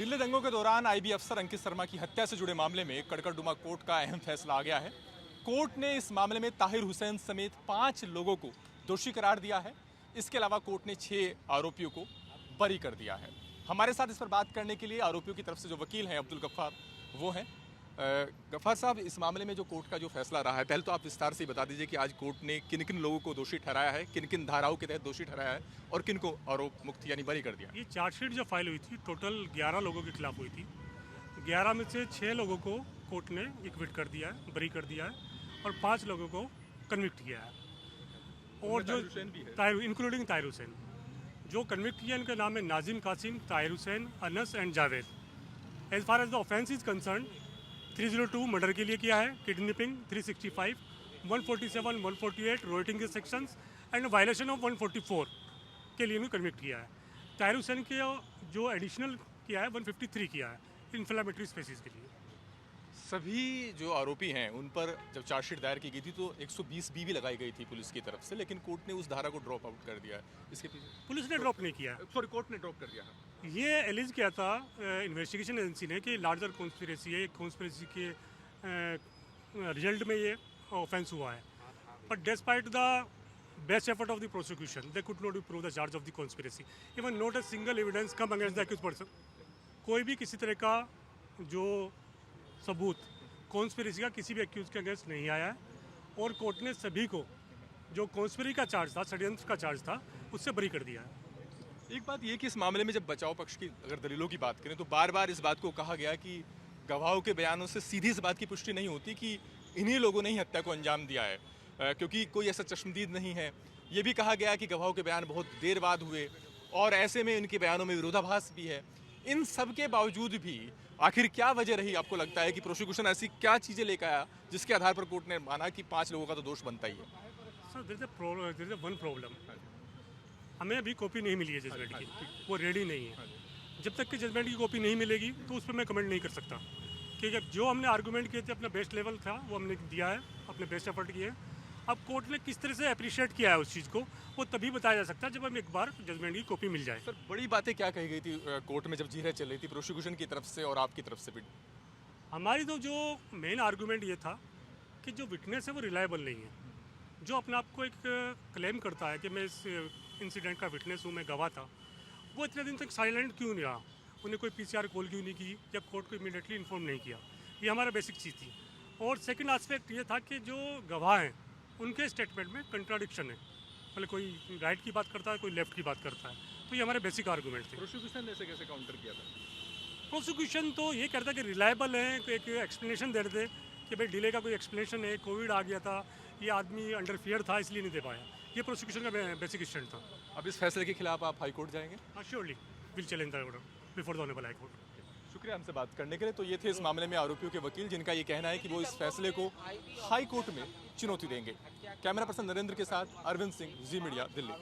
दिल्ली दंगों के दौरान आईबी अफसर अंकित शर्मा की हत्या से जुड़े मामले में कड़कड़डुमा कोर्ट का अहम फैसला आ गया है। कोर्ट ने इस मामले में ताहिर हुसैन समेत 5 लोगों को दोषी करार दिया है। इसके अलावा कोर्ट ने 6 आरोपियों को बरी कर दिया है। हमारे साथ इस पर बात करने के लिए आरोपियों की तरफ से जो वकील हैं अब्दुल गफ्फार, वो हैं। गफ्फार साहब, इस मामले में जो कोर्ट का जो फैसला रहा है, पहले तो आप विस्तार से ही बता दीजिए कि आज कोर्ट ने किन किन लोगों को दोषी ठहराया है, किन किन धाराओं के तहत दोषी ठहराया है और किन को आरोप मुक्त यानी बरी कर दिया। ये चार्जशीट जो फाइल हुई थी टोटल 11 लोगों के खिलाफ हुई थी। 11 में से 6 लोगों को कोर्ट ने एक्विट कर दिया है, बरी कर दिया है और 5 लोगों को कन्विक्ट किया है। और जो इंक्लूडिंग ताहिर हुसैन, जो कन्विक्ट किया इनका नाम है Nazim Qasim, Tahir Hussain, Anas and Javed. As far as the offence is concern 302 murder के लिए किया है, किडनैपिंग 365, 147, 148 रोइटिंग के सेक्शंस एंड वायलेशन ऑफ 144 के लिए इन्होंने कन्विक्ट किया है। ताहिर हुसैन के जो एडिशनल किया है 153 किया है इन्फ्लेमेटरी स्पेसिस के लिए। सभी जो आरोपी हैं उन पर जब चार्जशीट दायर की गई थी तो 120 बी भी लगाई गई थी पुलिस की तरफ से, लेकिन कोर्ट ने उस धारा को ड्रॉप आउट कर दिया है। इसके पीछे पुलिस ने ड्रॉप नहीं किया, सॉरी कोर्ट ने ड्रॉप कर दिया है। ये एलिज किया था इन्वेस्टिगेशन एजेंसी ने कि लार्जर कॉन्स्पिरेसी है, कॉन्स्पिरेसी के रिजल्ट में ये ऑफेंस हुआ है। But despite the best effort of the prosecution they could not prove the charge of the conspiracy, even not a single evidence come against the accused person. कोई भी किसी तरह का जो सबूत कॉन्स्पिरेसी का किसी भी अक्यूज के अगेंस्ट नहीं आया है और कोर्ट ने सभी को जो कॉन्स्पिरेसी का चार्ज था, षड्यंत्र का चार्ज था, उससे बरी कर दिया है। एक बात ये कि इस मामले में जब बचाव पक्ष की अगर दलीलों की बात करें तो बार बार इस बात को कहा गया कि गवाहों के बयानों से सीधी इस बात की पुष्टि नहीं होती कि इन्हीं लोगों ने ही हत्या को अंजाम दिया है, क्योंकि कोई ऐसा चश्मदीद नहीं है। ये भी कहा गया कि गवाहों के बयान बहुत देर बाद हुए और ऐसे में इनके बयानों में विरोधाभास भी है। इन सब के बावजूद भी आखिर क्या वजह रही, आपको लगता है कि प्रोसिक्यूशन ऐसी क्या चीज़ें लेकर आया जिसके आधार पर कोर्ट ने माना कि 5 लोगों का तो दोष बनता ही है? Sir there is one problem, हमें अभी कॉपी नहीं मिली है जजमेंट की, वो रेडी नहीं है। जब तक कि जजमेंट की कॉपी नहीं मिलेगी तो उस पर मैं कमेंट नहीं कर सकता, क्योंकि जो हमने आर्गूमेंट किए थे अपना बेस्ट लेवल था वो हमने दिया है, अपने बेस्ट एफर्ट किए हैं। अब कोर्ट ने किस तरह से अप्रिशिएट किया है उस चीज़ को, वो तभी बताया जा सकता है जब हम एक बार जजमेंट की कॉपी मिल जाए। सर, बड़ी बातें क्या कही गई थी कोर्ट में जब जीरें चल रही थी प्रोसिक्यूशन की तरफ से और आपकी तरफ से भी? हमारी तो जो मेन आर्गूमेंट ये था कि जो विटनेस है वो रिलायबल नहीं है। जो अपने आप को एक क्लेम करता है कि मैं इस इंसिडेंट का विटनेस हूँ, मैं गवाह था, वो इतने दिन तक साइलेंट क्यों नहीं रहा? उन्हें कोई पीसीआर कॉल क्यों नहीं की या कोर्ट को इमीडिएटली इन्फॉर्म नहीं किया? ये हमारा बेसिक चीज़ थी। और सेकंड एस्पेक्ट ये था कि जो गवाह हैं उनके स्टेटमेंट में कंट्राडिक्शन है, मतलब कोई राइट की बात करता है, कोई लेफ्ट की बात करता है। तो ये हमारे बेसिक आर्गूमेंट थे। प्रोसिक्यूशन ने इसे कैसे काउंटर किया था? प्रोसिक्यूशन तो ये कहता है कि रिलायबल है, एक एक्सप्लेनेशन दे रहे थे कि भाई डिले का कोई एक्सप्लेनेशन है, कोविड आ गया था, ये आदमी अंडर फियर था इसलिए नहीं दे पाया। ये प्रोसिक्यूशन का बेसिक स्टैंड था। अब इस फैसले के खिलाफ आप हाई कोर्ट जाएंगे? Surely will challenge the order before the honourable high court. शुक्रिया हमसे बात करने के लिए। तो ये थे इस मामले में आरोपियों के वकील, जिनका ये कहना है कि वो इस फैसले को हाई कोर्ट में चुनौती देंगे। कैमरा पर्सन नरेंद्र के साथ अरविंद सिंह, जी मीडिया, दिल्ली।